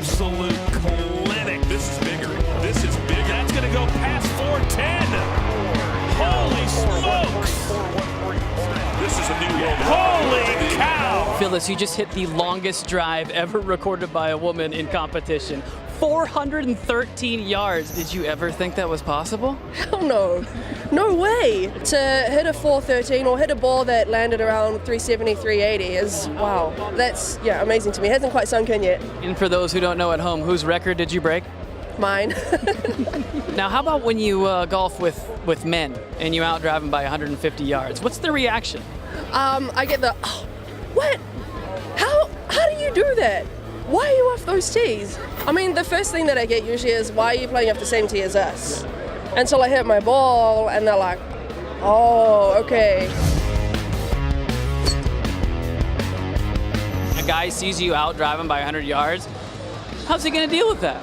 absolute clinic. This is bigger. This is bigger. That's going to go past 410. Holy smokes. This is a new world. Holy cow. Phyllis, you just hit the longest drive ever recorded by a woman in competition. 413 yards. Did you ever think that was possible? Hell no. No way. To hit a 413 or hit a ball that landed around 370, 380 is, wow. That's, amazing to me. It hasn't quite sunk in yet. And for those who don't know at home, whose record did you break? Mine. Now, how about when you golf with men and you outdrive them by 150 yards? What's the reaction? I get the, oh, what? How do you do that? Why are you off those tees? I mean, the first thing that I get usually is, why are you playing off the same tee as us? Until I hit my ball, and they're like, oh, okay. A guy sees you outdrive him by 100 yards. How's he going to deal with that?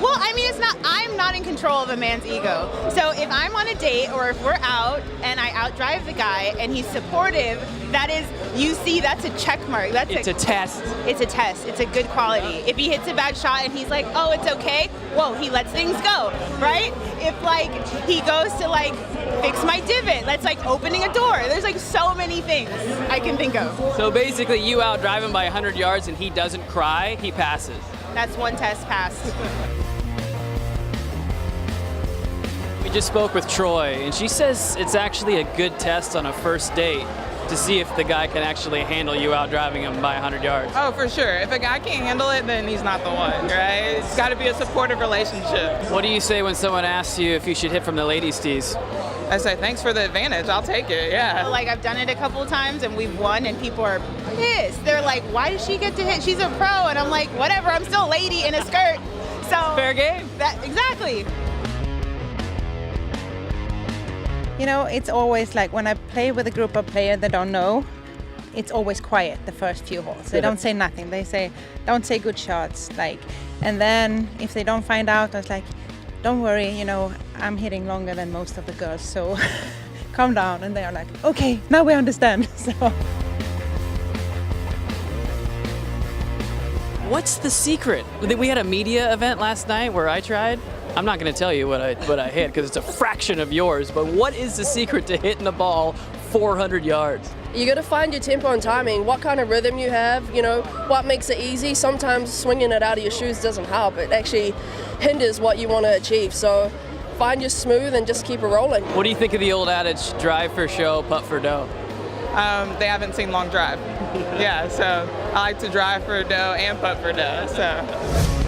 Well, I mean, I'm not in control of a man's ego. So if I'm on a date or if we're out and I outdrive the guy and he's supportive, that is, you see, that's a check mark. It's a test. It's a test. It's a good quality. If he hits a bad shot and he's like, oh, it's okay, whoa, he lets things go, right? If like he goes to like fix my divot, that's like opening a door. There's like so many things I can think of. So basically you outdrive him by 100 yards and he doesn't cry, he passes. That's one test passed. We just spoke with Troy, and she says it's actually a good test on a first date to see if the guy can actually handle you out driving him by 100 yards. Oh, for sure. If a guy can't handle it, then he's not the one, right? It's got to be a supportive relationship. What do you say when someone asks you if you should hit from the ladies' tees? I say, thanks for the advantage. I'll take it, yeah. Like, I've done it a couple of times, and we've won, and people are pissed. They're like, why does she get to hit? She's a pro. And I'm like, whatever, I'm still a lady in a skirt. So fair game. Exactly. You know, it's always like when I play with a group of players that don't know, it's always quiet the first few holes. They don't say nothing. They say, don't say good shots. Like, and then if they don't find out, I was like, don't worry, you know, I'm hitting longer than most of the girls, so calm down. And they are like, okay, now we understand. So. What's the secret? We had a media event last night where I tried. I'm not going to tell you what I hit because it's a fraction of yours, but what is the secret to hitting the ball 400 yards? You got to find your tempo and timing, what kind of rhythm you have, you know, what makes it easy. Sometimes swinging it out of your shoes doesn't help. It actually hinders what you want to achieve. So find your smooth and just keep it rolling. What do you think of the old adage, drive for show, putt for dough? They haven't seen long drive. Yeah, so I like to drive for dough and putt for dough, so.